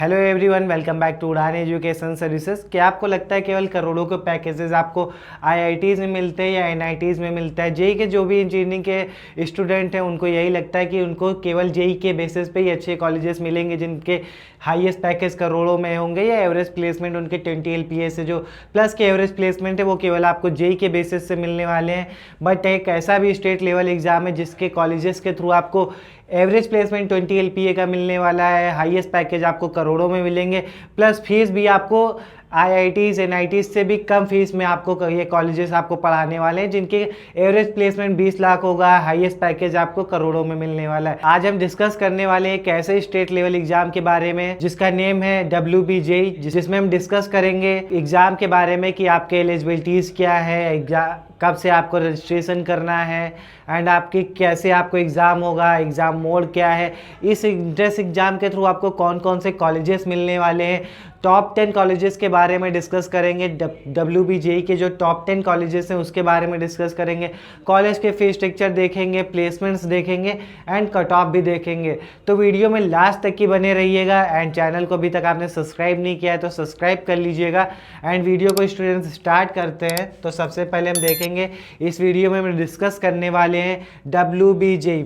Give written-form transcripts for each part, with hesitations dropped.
Hello everyone, welcome back to Udaan education services. क्या आपको लगता है केवल करोड़ों के पैकेजेस आपको आईआईटीज़ में मिलते हैं या एनआईटीज़ में मिलता है? जेई के जो भी इंजीनियरिंग के स्टूडेंट हैं उनको यही लगता है कि उनको केवल जेई के बेसिस पे ही अच्छे कॉलेजेस मिलेंगे जिनके हाईएस्ट पैकेज करोड़ों में होंगे, या एवरेज प्लेसमेंट उनके 20 LPA से जो प्लस के एवरेज प्लेसमेंट है वो केवल आपको जेई के बेसिस से मिलने वाले हैं। बट एक ऐसा भी स्टेट लेवल एग्जाम है जिसके कॉलेजेस के थ्रू आपको एवरेज प्लेसमेंट 20 LPA का मिलने वाला है, हाईएस्ट पैकेज आपको करोड़ों में मिलेंगे, प्लस फीस भी आपको आईआईटीज़ एनआईटीज़ से भी कम फीस में आपको ये कॉलेजेस आपको पढ़ाने वाले हैं जिनके एवरेज प्लेसमेंट 20 लाख होगा, हाईएस्ट पैकेज आपको करोड़ों में मिलने वाला है। आज हम डिस्कस करने वाले हैं एक ऐसे स्टेट लेवल एग्जाम के बारे में जिसका नेम है WBJEE, जिसमें हम डिस्कस करेंगे एग्जाम के बारे में कि आपके एलिजिबिलिटीज़ क्या है, एग्जाम कब से आपको रजिस्ट्रेशन करना है एंड आपकी कैसे आपको एग्ज़ाम होगा, एग्ज़ाम मोड क्या है, इस एंट्रेंस एग्ज़ाम के थ्रू आपको कौन कौन से कॉलेजेस मिलने वाले हैं, टॉप 10 कॉलेजेस के बारे में डिस्कस करेंगे। WBJEE के जो टॉप 10 कॉलेजेस हैं उसके बारे में डिस्कस करेंगे, कॉलेज के फीस स्ट्रक्चर देखेंगे, प्लेसमेंट्स देखेंगे एंड कट ऑफ भी देखेंगे। तो वीडियो में लास्ट तक ही बने रहिएगा एंड चैनल को अभी तक आपने सब्सक्राइब नहीं किया है तो सब्सक्राइब कर लीजिएगा। एंड वीडियो को स्टूडेंट्स स्टार्ट करते हैं। तो सबसे पहले हम देखेंगे इस वीडियो में हम डिस्कस करने वाले हैं WBJEE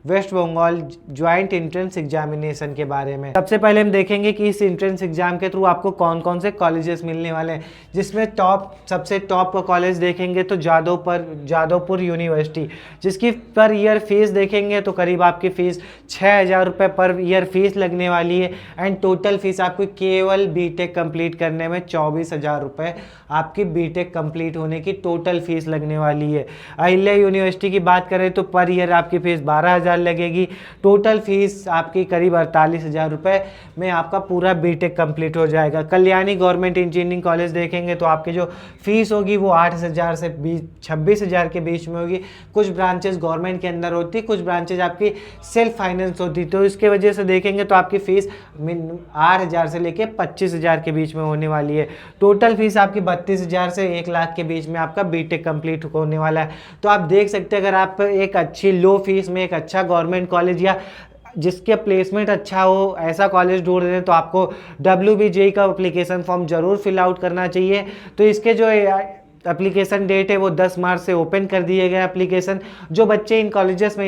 West Bengal joint entrance examination के बारे में। सबसे पहले हम देखेंगे कि इस एंट्रेंस एग्जाम के थ्रू आपको कौन कौन से कॉलेजेस मिलने वाले हैं, जिसमें सबसे टॉप का कॉलेज देखेंगे तो जादवपुर यूनिवर्सिटी, जिसकी पर ईयर फीस देखेंगे तो करीब आपकी फ़ीस 6,000 रुपये पर ईयर फीस लगने वाली है। एंड टोटल फीस आपको केवल बीटेक कंप्लीट करने में 24,000 रुपये आपकी बीटेक कंप्लीट होने की टोटल फीस लगने वाली है। अहिल्या यूनिवर्सिटी की बात करें तो पर ईयर आपकी फ़ीस 12,000 लगेगी। टोटल फीस आपकी करीब 48,000 रुपये में आपका पूरा बीटेक कंप्लीट हो जाएगा। कल्याणी गवर्नमेंट इंजीनियरिंग कॉलेज देखेंगे तो आपकी जो फीस होगी वो 8,000 से 26,000 के बीच में होगी। कुछ ब्रांचेस गवर्नमेंट के अंदर होती, कुछ ब्रांचेज आपकी सेल्फ फाइनेंस होती, तो इसके वजह से देखेंगे तो आपकी फ़ीस 8,000 से लेके 25,000 के बीच में होने वाली है। टोटल फीस आपकी 32,000 से 1 लाख के बीच में आपका बीटेक कंप्लीट होने वाला है। तो आप देख सकते हैं अगर आप एक अच्छी लो फीस में एक अच्छा गवर्नमेंट कॉलेज या जिसके प्लेसमेंट अच्छा हो ऐसा कॉलेज ढूंढ रहे हैं तो आपको WBJEE का एप्लीकेशन फॉर्म ज़रूर फिल आउट करना चाहिए। तो इसके जो एप्लीकेशन डेट है वो 10 मार्च से ओपन कर दिए गए एप्लीकेशन। जो बच्चे इन कॉलेजेस में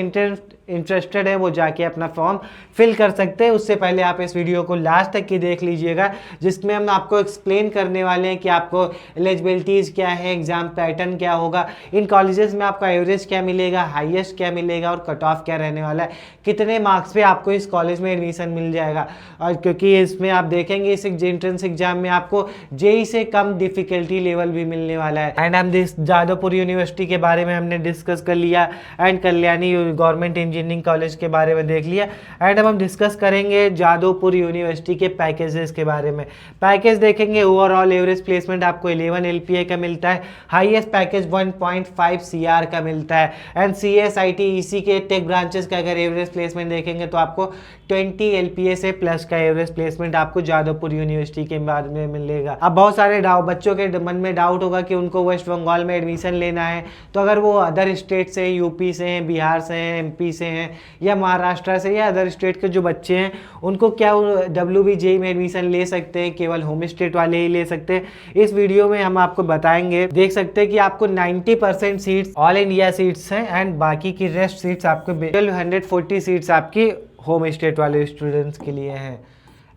इंटरेस्टेड है वो जाके अपना फॉर्म फिल कर सकते हैं। उससे पहले आप इस वीडियो को लास्ट तक की देख लीजिएगा जिसमें हम आपको एक्सप्लेन करने वाले हैं कि आपको एलिजिबिलिटीज़ क्या है, एग्जाम पैटर्न क्या होगा, इन कॉलेजेस में आपका एवरेज क्या मिलेगा, हाईएस्ट क्या मिलेगा और कट ऑफ क्या रहने वाला है, कितने मार्क्स पे आपको इस कॉलेज में एडमिशन मिल जाएगा। और क्योंकि इसमें आप देखेंगे इस एंट्रेंस एग्जाम में आपको जेई से कम डिफिकल्टी लेवल भी मिलने वाला है। एंड हम जादवपुर यूनिवर्सिटी के बारे में हमने डिस्कस कर लिया and Kalyani government engineering college के बारे में देख लिया। एंड अब हम डिस्कस करेंगे जादवपुर यूनिवर्सिटी के पैकेजेस के बारे में। पैकेज देखेंगे ओवरऑल एवरेज प्लेसमेंट आपको 11 LPA का मिलता है, हाईएस्ट पैकेज 1.5 CR का मिलता है। एंड CS IT EC के टेक ब्रांचेस का अगर एवरेज प्लेसमेंट देखेंगे तो आपको 20 LPA से प्लस का एवरेज प्लेसमेंट आपको जादवपुर यूनिवर्सिटी के बारे में मिलेगा। अब बहुत सारे बच्चों के मन में डाउट होगा कि उनको वेस्ट बंगाल में एडमिशन लेना है तो अगर वो अदर स्टेट से, यूपी से हैं, बिहार से हैं, MP से हैं या महाराष्ट्र से या अदर स्टेट के जो बच्चे हैं उनको क्या WBJEE में एडमिशन ले सकते हैं? केवल होम स्टेट वाले ही ले सकते हैं। इस वीडियो में हम आपको बताएंगे। देख सकते हैं कि आपको 90% सीट्स ऑल इंडिया सीट्स हैं एंड बाकी की रेस्ट सीट्स आपको 140 सीट्स आपकी होम स्टेट वाले स्टूडेंट्स के लिए हैं।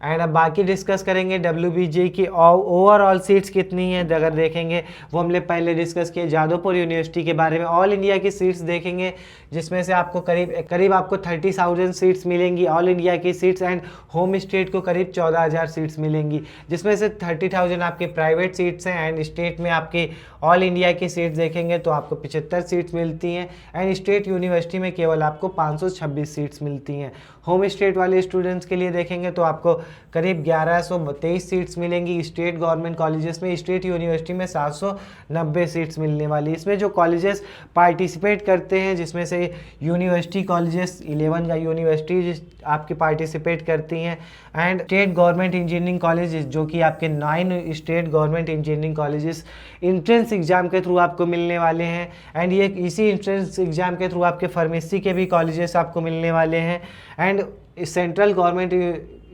एंड अब बाकी डिस्कस करेंगे WBJEE की ओवरऑल सीट्स कितनी हैं अगर देखेंगे वो हमने पहले डिस्कस किए। जादवपुर यूनिवर्सिटी के बारे में ऑल इंडिया की सीट्स देखेंगे जिसमें से आपको करीब आपको 30,000 सीट्स मिलेंगी ऑल इंडिया की सीट्स एंड होम स्टेट को करीब 14,000 सीट्स मिलेंगी, जिसमें से 30,000 आपके प्राइवेट सीट्स हैं एंड स्टेट में आपकी ऑल इंडिया की सीट्स देखेंगे तो आपको 75 सीट्स मिलती हैं एंड स्टेट यूनिवर्सिटी में केवल आपको 526 सीट्स मिलती हैं। होम स्टेट वाले स्टूडेंट्स के लिए देखेंगे तो आपको करीब 1123 सीट्स मिलेंगी स्टेट गवर्नमेंट कॉलेजेस में। स्टेट यूनिवर्सिटी में 790 सीट्स मिलने वाली। इसमें जो कॉलेजेस पार्टिसिपेट करते हैं जिसमें से यूनिवर्सिटी कॉलेजेस 11 का यूनिवर्सिटी आपकी पार्टिसिपेट करती हैं and state government engineering colleges जो कि आपके 9 state government engineering colleges entrance exam के थ्रू आपको मिलने वाले हैं। एंड ये इसी एंट्रेंस एग्जाम के थ्रू आपके फार्मेसी के भी कॉलेजेस आपको मिलने वाले हैं। And central government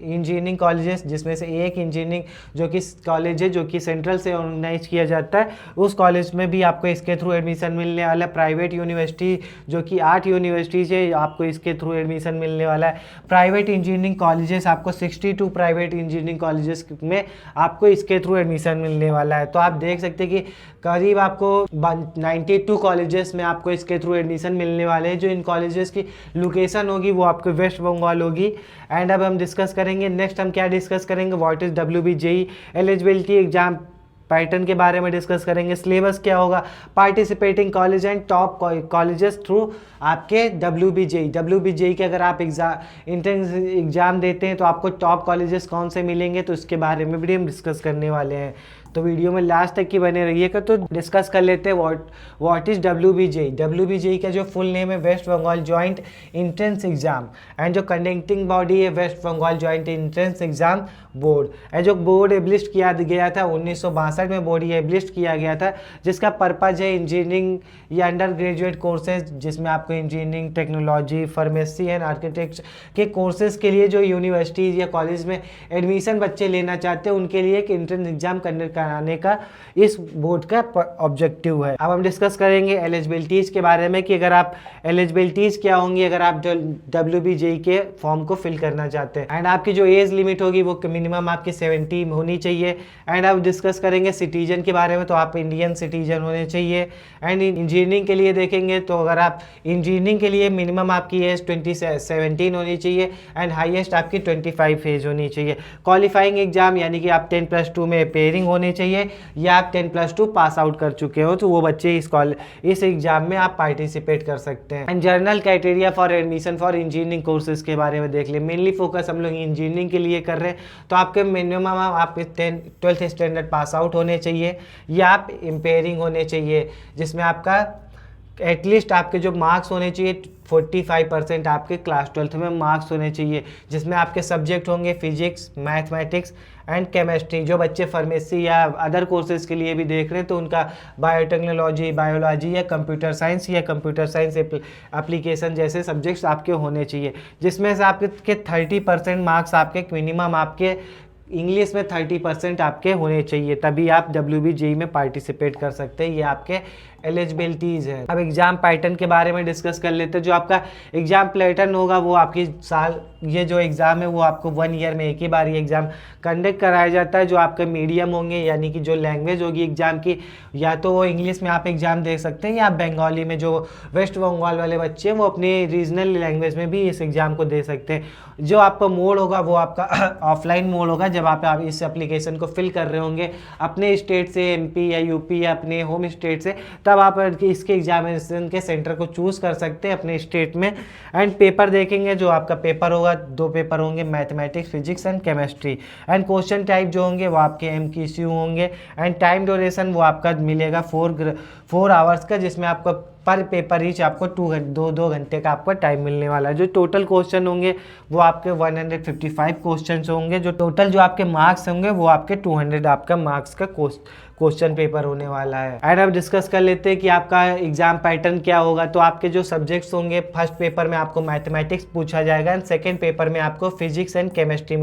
engineering colleges, जिसमें से एक इंजीनियरिंग जो कि कॉलेज है जो कि सेंट्रल से ऑर्गेनाइज किया जाता है, उस कॉलेज में भी आपको इसके थ्रू एडमिशन मिलने वाला है। प्राइवेट यूनिवर्सिटी जो कि 8 यूनिवर्सिटीज है, आपको इसके थ्रू एडमिशन मिलने वाला है। प्राइवेट इंजीनियरिंग कॉलेजेस आपको 62 प्राइवेट इंजीनियरिंग कॉलेजेस में आपको इसके थ्रू एडमिशन मिलने वाला है। तो आप देख सकते हैं कि करीब आपको 92 कॉलेजेस में आपको इसके थ्रू एडमिशन मिलने वाले हैं। जो इन कॉलेजेस की लोकेशन होगी वो आपको वेस्ट बंगाल होगी। एंड अब हम डिस्कस करेंगे, नेक्स्ट हम क्या डिस्कस करेंगे, what is WBJE eligibility exam pattern के बारे में डिस्कस करेंगे। सिलेबस क्या होगा, participating college and top colleges through आपके WBJE के अगर आप एंट्रेंस एग्जाम देते हैं तो आपको टॉप कॉलेजेस कौन से मिलेंगे, तो इसके बारे में भी हम डिस्कस करने वाले हैं। तो वीडियो में लास्ट तक की बने रहिएगा। तो डिस्कस कर लेते हैं व्हाट इज WBJE का जो फुल नेम है West Bengal joint entrance exam, and जो कंडक्टिंग बॉडी है West Bengal joint entrance exam board. And जो बोर्ड एब्लिश किया गया था 1962 में बोर्ड ये एब्लिश किया गया था, जिसका पर्पज है इंजीनियरिंग या अंडर ग्रेजुएट कोर्सेज, जिसमें आपको engineering, technology, pharmacy and architect के कोर्सेज के लिए जो यूनिवर्सिटीज़ या कॉलेज में एडमिशन बच्चे लेना चाहते हैं उनके लिए एक एंट्रेंस एग्जाम कराने का इस बोर्ड का ऑब्जेक्टिव है। अब हम डिस्कस करेंगे एलिजिबिलिटीज़ के बारे में कि अगर आप एलिजिबिलिटीज़ क्या होंगी अगर आप WBJE के फॉर्म को फिल करना चाहते हैं। एंड आपकी जो एज लिमिट होगी वो मिनिमम आपकी 70 होनी चाहिए। एंड अब डिस्कस करेंगे सिटीजन के बारे में, तो आप इंडियन सिटीजन होने चाहिए। एंड इंजीनियरिंग के लिए देखेंगे तो अगर आप इंजीनियरिंग के लिए मिनिमम आपकी एज 17 होनी चाहिए एंड हाईएस्ट आपकी 25 एज होनी चाहिए। क्वालिफाइंग एग्जाम यानी कि आप 10+2 में अपेयरिंग होने चाहिए या आप 10+2 पास आउट कर चुके हो तो वो बच्चे इस एग्जाम में आप पार्टिसिपेट कर सकते हैं। And general criteria for admission for engineering courses के बारे में देख ले। मेनली फोकस हम लोग इंजीनियरिंग के लिए कर रहे हैं, तो आपके मिनिमम आप 12th स्टैंडर्ड पास आउट होने चाहिए या आप एम्पेयरिंग होने चाहिए, जिसमें आपका एटलीस्ट आपके जो मार्क्स होने चाहिए 45% आपके क्लास 12th में मार्क्स होने चाहिए, जिसमें आपके सब्जेक्ट होंगे फिजिक्स, मैथमेटिक्स एंड केमिस्ट्री। जो बच्चे फार्मेसी या अदर कोर्सेज के लिए भी देख रहे हैं तो उनका बायोटेक्नोलॉजी, बायोलॉजी या कंप्यूटर साइंस एप्लीकेशन जैसे सब्जेक्ट्स आपके होने चाहिए, जिसमें से आपके 30% मार्क्स आपके मिनिमम आपके इंग्लिश में 30% आपके होने चाहिए, तभी आप WBJE में पार्टिसिपेट कर सकते हैं। ये आपके एलिजिबिलिटीज़ है। अब एग्जाम पैटर्न के बारे में डिस्कस कर लेते हैं। जो आपका एग्जाम पैटर्न होगा वो आपकी ये जो एग्ज़ाम है वो आपको 1 ईयर में एक ही बार ये एग्ज़ाम कंडक्ट कराया जाता है। जो आपके मीडियम होंगे यानी कि जो लैंग्वेज होगी एग्ज़ाम की, या तो वो इंग्लिश में आप एग्ज़ाम दे सकते हैं या आप बंगाली में, जो वेस्ट बंगाल वाले बच्चे हैं वो अपनी रीजनल लैंग्वेज में भी इस एग्ज़ाम को दे सकते हैं। जो आपका मोड होगा वो आपका ऑफलाइन मोड होगा, जब आप इस एप्लीकेशन को फिल कर रहे होंगे अपने स्टेट से, MP या UP या अपने होम स्टेट से, तब आप इसके एग्जामिनेशन के सेंटर को चूज़ कर सकते हैं अपने स्टेट में। एंड पेपर देखेंगे, जो आपका पेपर होगा 2 पेपर होंगे, mathematics, physics and chemistry. And question type जो होंगे वो आपके MQQ होंगे। एंड टाइम ड्यूरेशन वो आपका मिलेगा 4 आवर्स का, जिसमें आपको पर पेपर ईच आपको 2 घंटे का आपको टाइम मिलने वाला है। जो टोटल क्वेश्चन होंगे वो आपके 155 क्वेश्चन होंगे। जो टोटल जो आपके मार्क्स होंगे वो आपके 200 आपका मार्क्स का क्वेश्चन पेपर होने वाला है। एंड अब डिस्कस कर लेते हैं कि आपका एग्जाम पैटर्न क्या होगा। तो आपके जो सब्जेक्ट्स होंगे, फर्स्ट पेपर में आपको मैथमेटिक्स पूछा जाएगा एंड सेकंड पेपर में आपको फिजिक्स एंड केमिस्ट्री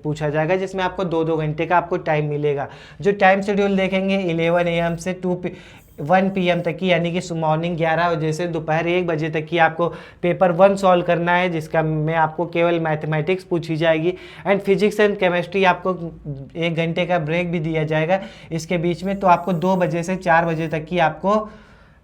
पूछा जाएगा, जिसमें आपको 2 घंटे का आपको टाइम मिलेगा। जो टाइम शेड्यूल देखेंगे 11 AM से 1 PM तक की, यानी कि मॉर्निंग 11 बजे से दोपहर 1 बजे तक की आपको पेपर 1 सॉल्व करना है, जिसका में आपको केवल मैथमेटिक्स पूछी जाएगी। एंड फिजिक्स एंड केमिस्ट्री आपको 1 घंटे का ब्रेक भी दिया जाएगा इसके बीच में, तो आपको 2 बजे से 4 बजे तक की आपको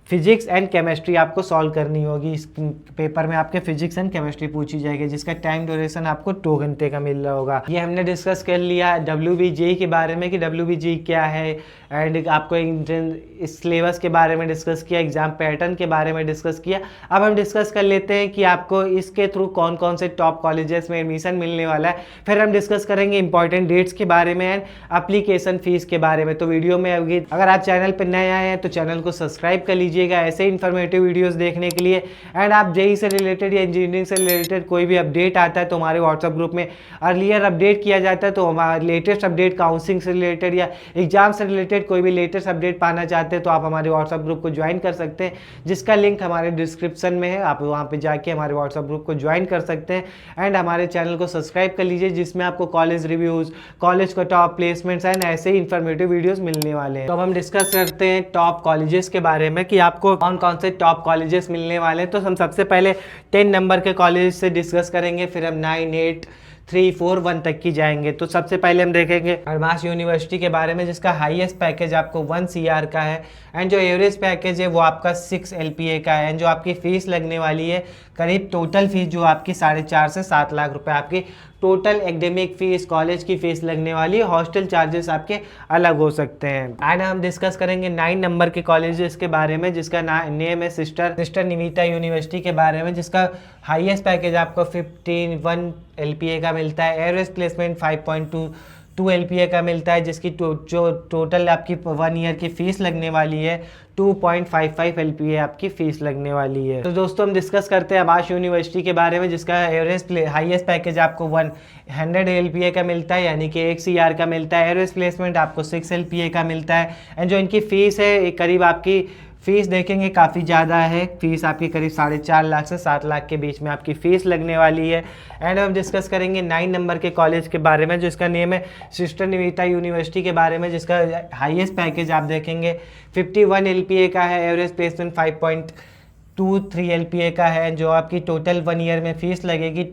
फिजिक्स एंड केमिस्ट्री आपको सॉल्व करनी होगी। इस पेपर में आपके फिजिक्स एंड केमिस्ट्री पूछी जाएगी, जिसका टाइम ड्यूरेशन आपको 2 घंटे का मिल रहा होगा। ये हमने डिस्कस कर लिया WBJE के बारे में कि WBJE क्या है, एंड आपको इस सिलेबस के बारे में डिस्कस किया, एग्जाम पैटर्न के बारे में डिस्कस किया। अब हम डिस्कस कर लेते हैं कि आपको इसके थ्रू कौन कौन से टॉप कॉलेजेस में एडमिशन मिलने वाला है। फिर हम डिस्कस करेंगे इंपॉर्टेंट डेट्स के बारे में एंड एप्लीकेशन फीस के बारे में। तो वीडियो में अगर आप चैनल पर नए आए हैं तो चैनल को सब्सक्राइब कर लीजिए कीजिएगा ऐसे इन्फॉर्मेटिव वीडियोस देखने के लिए। एंड आप जेई से रिलेटेड या इंजीनियरिंग से रिलेटेड कोई भी अपडेट आता है तो हमारे व्हाट्सअप ग्रुप में अर्लियर अपडेट किया जाता है। तो हमारा लेटेस्ट अपडेट काउंसलिंग से रिलेटेड या एग्जाम से रिलेटेड कोई भी लेटेस्ट अपडेट पाना चाहते हैं तो आप हमारे व्हाट्सअप ग्रुप को ज्वाइन कर सकते हैं, जिसका लिंक हमारे डिस्क्रिप्शन में है। आप वहाँ पे जाके हमारे व्हाट्सअप ग्रुप को ज्वाइन कर सकते हैं। एंड हमारे चैनल को सब्सक्राइब कर लीजिए, जिसमें आपको कॉलेज रिव्यूज़, कॉलेज का टॉप प्लेसमेंट्स एंड ऐसे ही इन्फॉर्मेटिव वीडियोस मिलने वाले हैं। तो अब हम डिस्कस करते हैं टॉप कॉलेजेस के बारे में कि आपको कौन कौन से टॉप कॉलेजेस मिलने वाले हैं। तो हम सबसे पहले 10 नंबर के कॉलेज से डिस्कस करेंगे, फिर हम 9, 8, 3, 4, 1 तक की जाएंगे। तो सबसे पहले हम देखेंगे हरमास यूनिवर्सिटी के बारे में, जिसका हाईएस्ट पैकेज आपको 1 CR का है एंड जो एवरेज पैकेज है वो आपका 6 LPA का है। एंड जो आपकी फ़ीस लगने वाली है करीब टोटल फीस जो आपकी 4.5 से 7 लाख रुपए आपकी टोटल एकेडमिक फीस, कॉलेज की फीस लगने वाली है। हॉस्टल चार्जेस आपके अलग हो सकते हैं। एंड हम डिस्कस करेंगे 9 नंबर के कॉलेजेस के बारे में, जिसका नेम है सिस्टर निविता यूनिवर्सिटी के बारे में, जिसका हाईएस्ट पैकेज आपको 15 LPA का मिलता है। एवरेज प्लेसमेंट 5.2 LPA का मिलता है, जिसकी जो टोटल आपकी 1 ईयर की फ़ीस लगने वाली है 2.55 LPA आपकी फ़ीस लगने वाली है। तो दोस्तों हम डिस्कस करते हैं आबाश यूनिवर्सिटी के बारे में, जिसका एवरेज हाईएस्ट पैकेज आपको 100 LPA का मिलता है, यानी कि 1 CR का मिलता है। एवरेज प्लेसमेंट आपको 6 LPA का मिलता है। एंड जो इनकी फ़ीस है करीब आपकी फ़ीस देखेंगे काफ़ी ज़्यादा है। फ़ीस आपकी करीब 4.5 लाख से 7 लाख के बीच में आपकी फ़ीस लगने वाली है। एंड हम डिस्कस करेंगे 9 नंबर के कॉलेज के बारे में, जिसका नेम है सिस्टर निविता यूनिवर्सिटी के बारे में, जिसका हाईएस्ट पैकेज आप देखेंगे 51 LPA का है। एवरेज प्लेसमेंट 5.23 LPA का है। जो आपकी टोटल 1 ईयर में फ़ीस लगेगी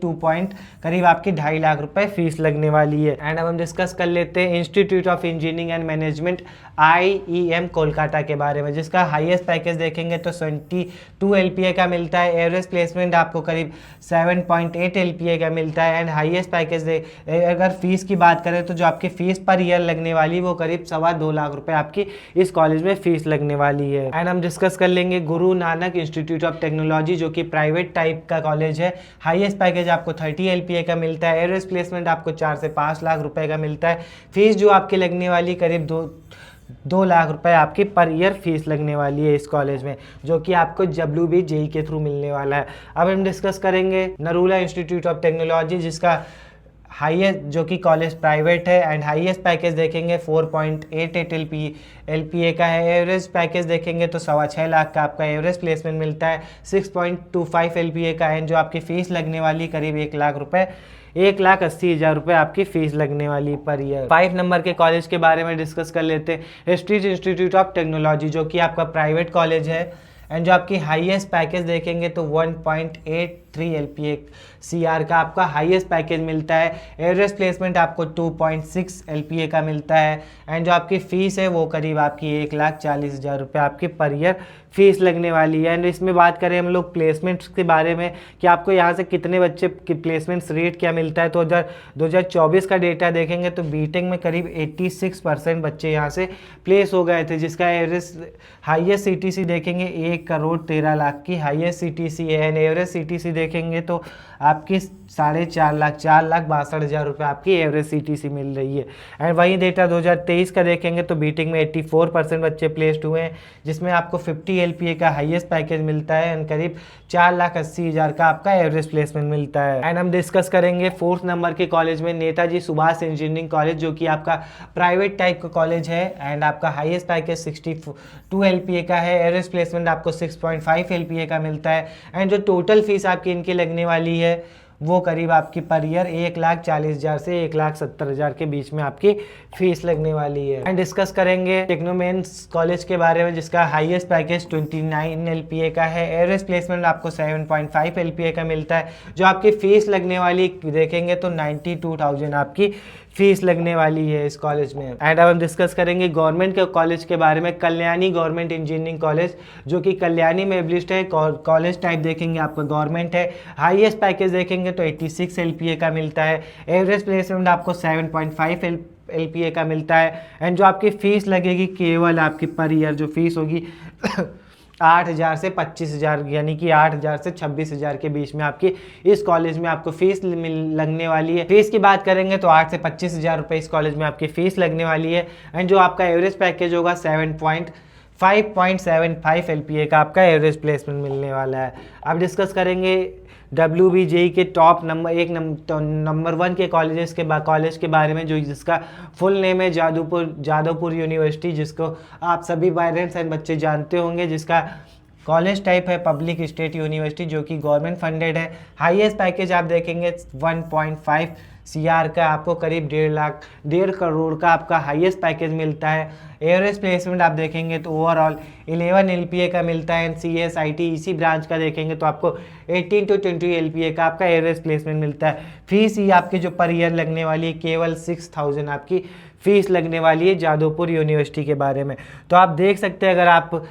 करीब आपकी 2.5 लाख रुपए फ़ीस लगने वाली है। एंड अब हम डिस्कस कर लेते हैं institute of engineering and management IEM Kolkata के बारे में, जिसका हाईएस्ट पैकेज देखेंगे तो 22 LPA का मिलता है। एवरेज प्लेसमेंट आपको करीब 7.8 LPA का मिलता है। एंड हाईएस्ट पैकेज अगर फीस की बात करें तो जो आपकी फ़ीस पर ईयर लगने वाली वो करीब 2.25 लाख रुपए आपकी इस कॉलेज में फ़ीस लगने वाली है। एंड हम डिस्कस कर लेंगे Guru Nanak institute of technology, जो कि प्राइवेट टाइप का कॉलेज है। हाईएस्ट पैकेज आपको 30 LPA का मिलता है। एवरेज प्लेसमेंट आपको 4 से 5 लाख रुपए का मिलता है। फीस जो आपकी लगने वाली करीब 2 लाख रुपए आपकी पर ईयर फीस लगने वाली है इस कॉलेज में, जो कि आपको WB JEE के थ्रू मिलने वाला है। अब हम डिस्कस करेंगे नरूला इंस्टीट्यूट ऑफ टेक्नोलॉजी, जिसका हाईएस्ट जो कि कॉलेज प्राइवेट है। एंड हाईएस्ट पैकेज देखेंगे 4.88 LPA का है। एवरेज पैकेज देखेंगे तो 6.25 लाख का आपका एवरेज प्लेसमेंट मिलता है। 6.25 LPA का है। जो आपकी फ़ीस लगने वाली करीब 1 लाख रुपए, 1,80,000 रुपये आपकी फ़ीस लगने वाली पर ईयर। 5 नंबर के कॉलेज के बारे में डिस्कस कर लेते हैं। हिस्ट्रीज इंस्टीट्यूट ऑफ टेक्नोलॉजी, जो कि आपका प्राइवेट कॉलेज है। एंड जो आपकी हाईएस्ट पैकेज देखेंगे तो 1.83 LPA CR का आपका हाईएस्ट पैकेज मिलता है। एवरेज प्लेसमेंट आपको 2.6 LPA का मिलता है। एंड जो आपकी फ़ीस है वो करीब आपकी 1,40,000 रुपये आपकी पर ईयर फीस लगने वाली है। एंड इसमें बात करें हम लोग प्लेसमेंट्स के बारे में कि आपको यहाँ से कितने बच्चे की प्लेसमेंट्स रेट क्या मिलता है, तो 2024 का डेटा देखेंगे तो बीटेक में करीब 86% बच्चे यहाँ से प्लेस हो गए थे, जिसका एवरेज हाईएस्ट CTC देखेंगे 1,13,00,000 की हाईएस्ट CTC है। एंड एवरेज CTC देखेंगे तो आपकी 4.5 लाख, 4,62,000 रुपये आपकी एवरेज CTC मिल रही है। एंड वही डेटा 2023 का देखेंगे तो बीटेक में 84% बच्चे प्लेस्ड हुए हैं, जिसमें आपको 50 LPA का हाईएस्ट पैकेज मिलता है। एंड करीब 4,80,000 का आपका एवरेज प्लेसमेंट मिलता है। एंड हम डिस्कस करेंगे 4th नंबर के कॉलेज में नेताजी सुभाष इंजीनियरिंग कॉलेज, जो कि आपका प्राइवेट टाइप का कॉलेज है। एंड आपका हाईएस्ट पैकेज 62 LPA का है। एवरेज प्लेसमेंट आपको 6.5 LPA का मिलता है। एंड जो टोटल फीस आपकी इनकी लगने वाली है वो करीब आपकी पर ईयर 1,40,000 से 1,70,000 के बीच में आपकी फीस लगने वाली है। एंड डिस्कस करेंगे टेक्नोमेंस कॉलेज के बारे में, जिसका हाईएस्ट पैकेज 29 LPA का है। एवरेज प्लेसमेंट आपको 7.5 LPA का मिलता है। जो आपकी फीस लगने वाली देखेंगे तो 92,000 आपकी फीस लगने वाली है इस कॉलेज में। एंड अब हम डिस्कस करेंगे गवर्नमेंट के कॉलेज के बारे में। कल्याणी गवर्नमेंट इंजीनियरिंग कॉलेज, जो कि कल्याणी में एब्लिस्ड है। कॉलेज टाइप देखेंगे आपका गवर्नमेंट है। हाईएस्ट पैकेज देखेंगे तो 86 LPA का मिलता है। एवरेज प्लेसमेंट आपको 7.5 LPA का मिलता है। एंड जो आपकी फ़ीस लगेगी केवल आपकी पर ईयर जो फीस होगी 8,000 से 25,000, यानी कि 8,000 से 26,000 के बीच में आपकी इस कॉलेज में आपको फीस लगने वाली है। फीस की बात करेंगे तो 8 से 25,000 रुपये इस कॉलेज में आपकी फ़ीस लगने वाली है। एंड जो आपका एवरेज पैकेज होगा 5.75 LPA का आपका एवरेज प्लेसमेंट मिलने वाला है। अब डिस्कस करेंगे WBJE के टॉप नंबर 1 के कॉलेज के बारे में, जो जिसका फुल नेम है जादवपुर यूनिवर्सिटी, जिसको आप सभी पेरेंट्स एंड बच्चे जानते होंगे, जिसका कॉलेज टाइप है पब्लिक स्टेट यूनिवर्सिटी, जो कि गवर्नमेंट फंडेड है। हाईएस्ट पैकेज आप देखेंगे 1.5 CR का, आपको करीब 1.5 करोड़ का आपका हाईएस्ट पैकेज मिलता है। एवरेज प्लेसमेंट आप देखेंगे तो ओवरऑल 11 LPA का मिलता है। CS IT इसी ब्रांच का देखेंगे तो आपको 18 to 20 LPA का आपका एवरेज प्लेसमेंट मिलता है। फीस ही आपकी जो पर ईयर लगने वाली है केवल 6000 आपकी फीस लगने वाली है जादवपुर यूनिवर्सिटी के बारे में। तो आप देख सकते हैं, अगर आप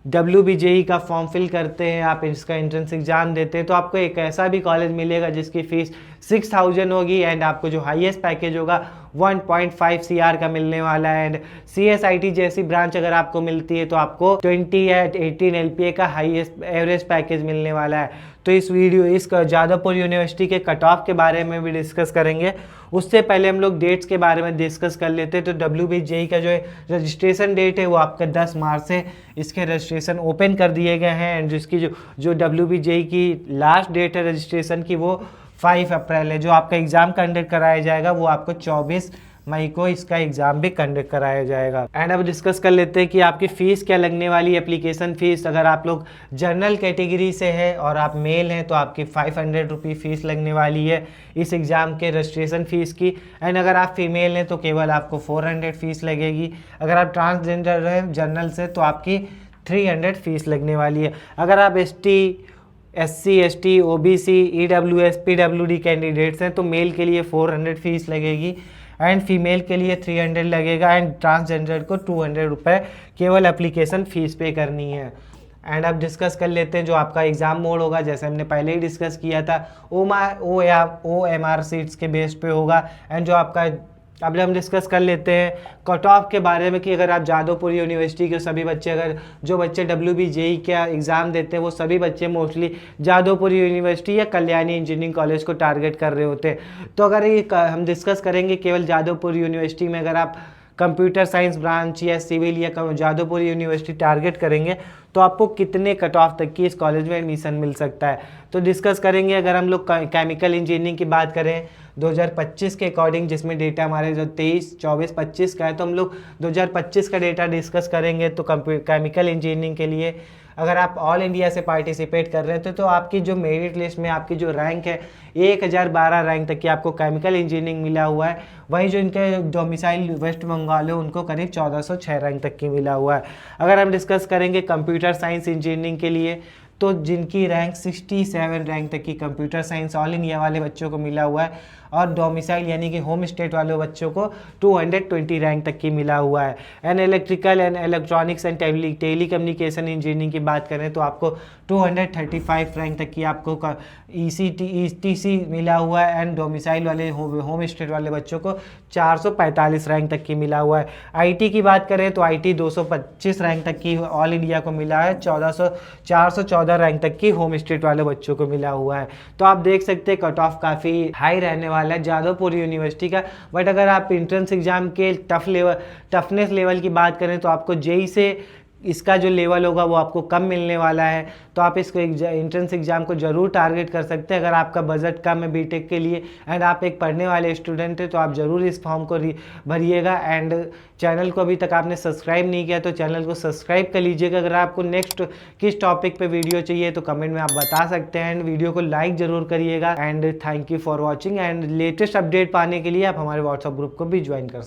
WBJE का फॉर्म फिल करते हैं, आप इसका एंट्रेंस एग्जाम देते हैं, तो आपको एक ऐसा भी कॉलेज मिलेगा जिसकी फीस 6000 होगी एंड आपको जो हाईएस्ट पैकेज होगा 1.5 CR का मिलने वाला है। एंड CS IT जैसी ब्रांच अगर आपको मिलती है तो आपको 20 या 18 LPA का हाईएस्ट एवरेज पैकेज मिलने वाला है। तो इस जादवपुर यूनिवर्सिटी के कट ऑफ के बारे में भी डिस्कस करेंगे। उससे पहले हम लोग डेट्स के बारे में डिस्कस कर लेते हैं। तो WBJE का जो रजिस्ट्रेशन डेट है वो आपका 10 मार्च से इसके रजिस्ट्रेशन ओपन कर दिए गए हैं एंड जिसकी जो WBJE की लास्ट डेट है रजिस्ट्रेशन की वो 5 अप्रैल है। जो आपका एग्ज़ाम कंडक्ट कराया जाएगा वो आपको 24 मई को इसका एग्ज़ाम भी कंडक्ट कराया जाएगा। एंड अब डिस्कस कर लेते हैं कि आपकी फ़ीस क्या लगने वाली है। एप्लीकेशन फ़ीस, अगर आप लोग जनरल कैटेगरी से हैं और आप मेल हैं तो आपकी 500 रुपये फ़ीस लगने वाली है इस एग्ज़ाम के रजिस्ट्रेशन फ़ीस की। एंड अगर आप फीमेल हैं तो केवल आपको 400 फ़ीस लगेगी। अगर आप ट्रांसजेंडर हैं जनरल से तो आपकी 300 फ़ीस लगने वाली है। अगर आप SC ST OBC EWS PWD candidates हैं तो मेल के लिए 400 फ़ीस लगेगी एंड फीमेल के लिए 300 लगेगा एंड ट्रांसजेंडर को 200 रुपये केवल एप्लीकेशन फ़ीस पे करनी है। एंड अब डिस्कस कर लेते हैं जो आपका एग्ज़ाम मोड होगा। जैसे हमने पहले ही डिस्कस किया था, OMR सीट्स के बेस पे होगा। एंड जो आपका अब हम डिस्कस कर लेते हैं कट ऑफ के बारे में कि अगर आप जादवपुर यूनिवर्सिटी के सभी बच्चे, अगर जो बच्चे WBJE का एग्ज़ाम देते हैं वो सभी बच्चे मोस्टली जादवपुर यूनिवर्सिटी या कल्याणी इंजीनियरिंग कॉलेज को टारगेट कर रहे होते हैं। तो अगर ये हम डिस्कस करेंगे केवल जादवपुर यूनिवर्सिटी में, अगर आप कंप्यूटर साइंस ब्रांच या सिविल या जादवपुर यूनिवर्सिटी टारगेट करेंगे तो आपको कितने कट ऑफ तक की इस कॉलेज में एडमिशन मिल सकता है, तो डिस्कस करेंगे। अगर हम लोग केमिकल इंजीनियरिंग की बात करें 2025 के अकॉर्डिंग, जिसमें डेटा हमारे जो 23, 24, 25 का है, तो हम लोग 2025 का डेटा डिस्कस करेंगे। तो केमिकल इंजीनियरिंग के लिए अगर आप ऑल इंडिया से पार्टिसिपेट कर रहे थे तो आपकी जो मेरिट लिस्ट में आपकी जो रैंक है 1012 रैंक तक की आपको केमिकल इंजीनियरिंग मिला हुआ है। वहीं जो इनके डोमिसाइल वेस्ट बंगाल है उनको करीब 1406 रैंक तक की मिला हुआ है। अगर हम डिस्कस करेंगे कंप्यूटर साइंस इंजीनियरिंग के लिए तो जिनकी रैंक 67 रैंक तक की कंप्यूटर साइंस ऑल इंडिया वाले बच्चों को मिला हुआ है और डोमिसाइल यानी कि होम स्टेट वाले बच्चों को 220 रैंक तक की मिला हुआ है। And electrical and electronics and telecommunication engineering की बात करें तो आपको 235 रैंक तक की आपको ETC मिला हुआ है एंड डोमिसाइल वाले होम स्टेट वाले बच्चों को 445 रैंक तक की मिला हुआ है। IT की बात करें तो IT 225 रैंक तक की ऑल इंडिया को मिला है, 414 रैंक तक की होम स्टेट वाले बच्चों को मिला हुआ है। तो आप देख सकते हैं कट ऑफ काफ़ी हाई रहने वाला है जादवपुर यूनिवर्सिटी का। बट अगर आप एंट्रेंस एग्जाम के टफनेस लेवल की बात करें तो आपको JEE से इसका जो लेवल होगा वो आपको कम मिलने वाला है। तो आप इसको एंट्रेंस एग्जाम को ज़रूर टारगेट कर सकते हैं अगर आपका बजट कम है बीटेक के लिए एंड आप एक पढ़ने वाले स्टूडेंट हैं तो आप ज़रूर इस फॉर्म को भरिएगा। एंड चैनल को अभी तक आपने सब्सक्राइब नहीं किया तो चैनल को सब्सक्राइब कर लीजिएगा। अगर आपको नेक्स्ट किस टॉपिक पे वीडियो चाहिए तो कमेंट में आप बता सकते हैं एंड वीडियो को लाइक ज़रूर करिएगा। And thank you for watching and latest update पाने के लिए आप हमारे व्हाट्सएप ग्रुप को भी ज्वाइन कर सकते हैं।